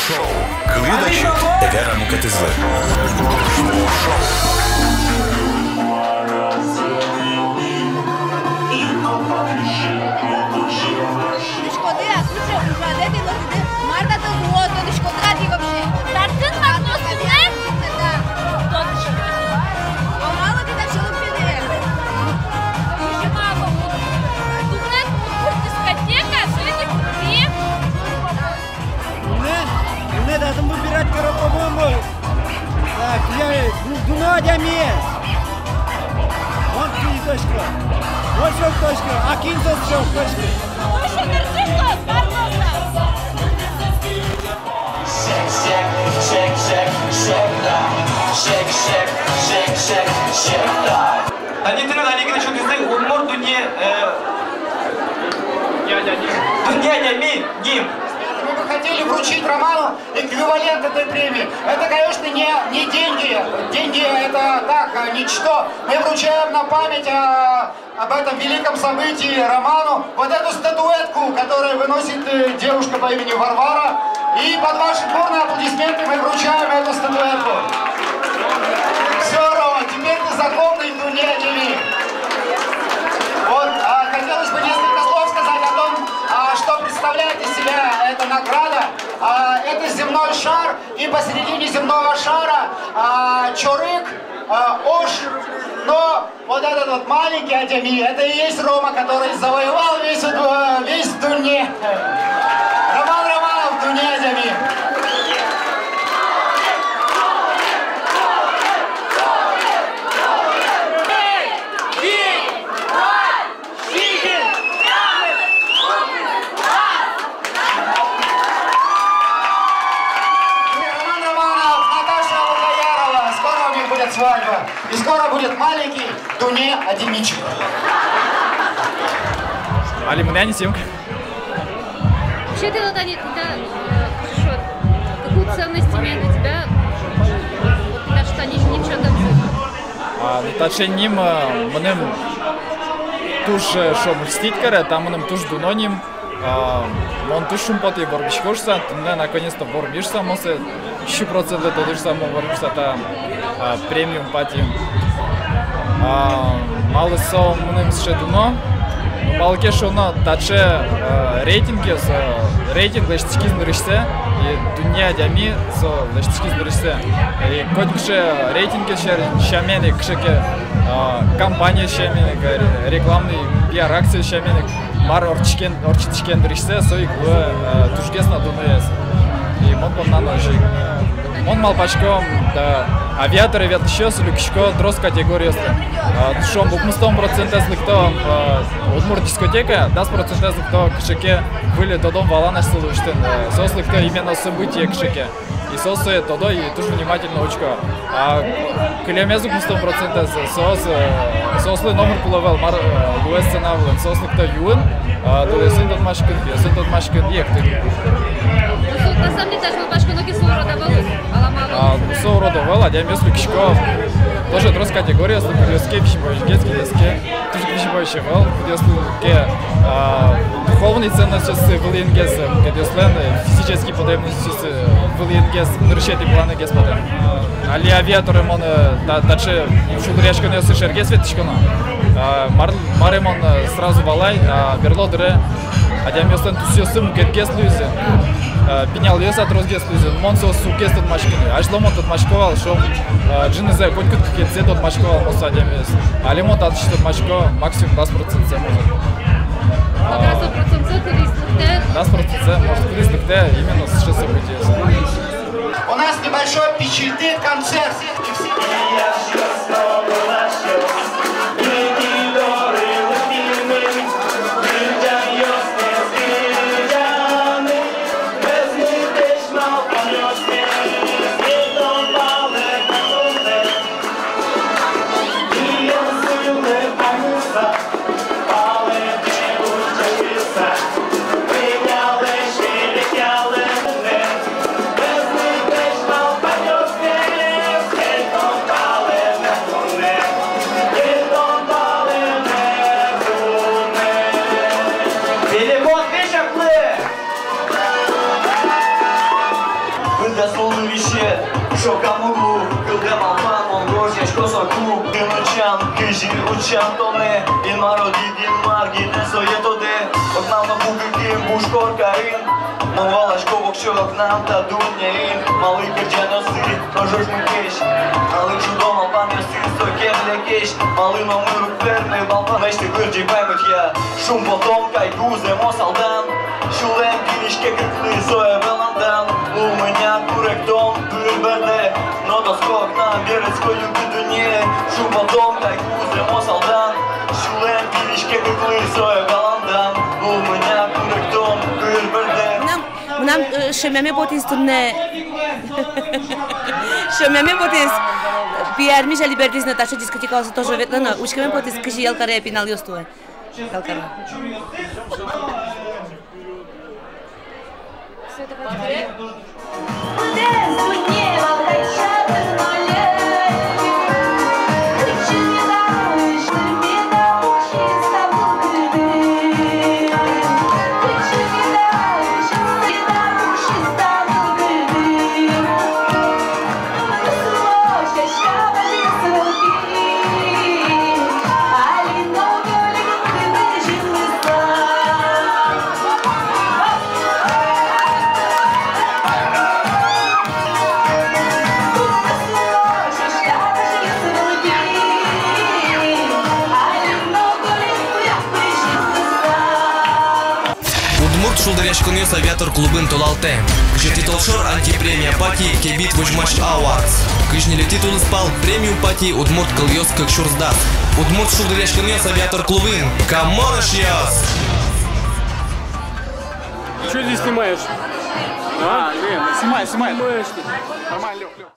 Шоу. Кылыдачы Эгер Амукатызлы. Надо выбирать по-моему. Так, дуно одямес. Вот три точка. Вот шок точка. А кинзот шок точка. Танитырын алигин чөкүздүн умур дунья ним. Мы бы хотели вручить Роману эквивалент этой премии. Это, конечно, не деньги. Деньги это так, ничто. Мы вручаем на память об этом великом событии Роману вот эту статуэтку, которую выносит девушка по имени Варвара. И под ваши бурные аплодисменты мы вручаем эту статуэтку. Все, Рома, теперь ты законный Дуня. Вот, хотелось бы несколько слов сказать о том, что представляет из себя эта награда. Это земной шар, и посередине земного шара чурык, ош. Но вот этот вот маленький Адями, это и есть Рома, который завоевал весь Дуне. Роман Романов, Дуне Адями. Свадьба. И скоро будет маленький Дуне Адемичек. Али, меня не Симка. Вообще ты вот они, хорошо, какую ценность имеет для тебя? Вот даже что они ничего там. Таче ним мнем туш шо мстить кара, там мнем туш дуноним. Он туш шумпот и борбишкошса, ты наконец-то борбишься, мосе 100% это тоже самое борбишься, это премиум пати. Мало со мнем сшедуно, балке шоно таче рейтинги с рейтинг лештички знуришься и Дуня Адями со лештички знуришься. И котикше рейтинги шамени кшеке компания шамени рекламный пиар акция шамени мар орчичкен дуришься, сой тушкес на Дуноес. И мон на ножик. Он малпачком да авиаторы вет еще с люкшко дрос категориясы. Шом букму 100% кто удмур дискотека, 10% кто кшеке были додом валана слушten. Сосли кто именно события кшеке. И сосы тодо и тоже внимательно очко. А клемезу 100% сосли номер половел мар луэс ценавлен. Сосли кто юн, то сын тот машкин ек. На самом деле даже малпачка ноги слорода был. Слорода был, а я местный кишко. Тоже дрос категория, если пилюске, пищебойческие лески. Тоже пищебойче был, если духовные ценности с вылингесом, если физические потребности с вылингесом, нарушение планы господа. Али авиаторы мон даче шулречка не слышит гесветичкона. Маремон сразу валай, берлодре, а я местный тусиосым гет лузе. Пенял лес от розгеслюзен, монсо сукес тот машкины. Аж ломон тот машковал, что джины за хоть какие-то тот машковал, мосадем есть. А лимон тот что машко максимум 10% может. 10% риск, да? 10% может риск, да, именно сейчас события. У нас небольшой печальный концерт. Що камуру, килдем албан, монгош, яшко соку. Диночан, кижі, учан, тоне. Ін мароді, дін маргі, не соє тоде. Однам на бубики, мушкор, карин. Мовала шковок, що нам та дуня ін. Малий керджаноси, ножож ми кеш. Але чудом албан, я син, сокем лякеш. Малино миру, ферми, балпан. Вещти гирджі паймуть я. Шум потом, кайку, земо салдан. Шулем, кінішке, крикли, зоя, веландан. У мене куректом, бюрберде. Но доскок на берецькою бідуні. Шум потом, кайку, земо салдан. Шулем, кінішке, крикли, зоя, веландан. У мене куректом, бюрберде. Нам шемeme potins tunne. Шемeme potins. Pierre Michel Libertis Natasha discoteca să tot jovet, nu, ușcăme potins că și el care e penal iostue. El care. Удмурт шулдыряш конёс авиатор клубын толалте. Кыжы толшор антипремия пати, кебит вожмаш ауарц. Кыжнили титул спал премиум пати, удмурт кыльёс как шурздас. Удмурт шулдыряш конёс авиатор клубын. Камоныш яс! Что здесь снимаешь? А, Лен, снимай. Нормально, Лёх.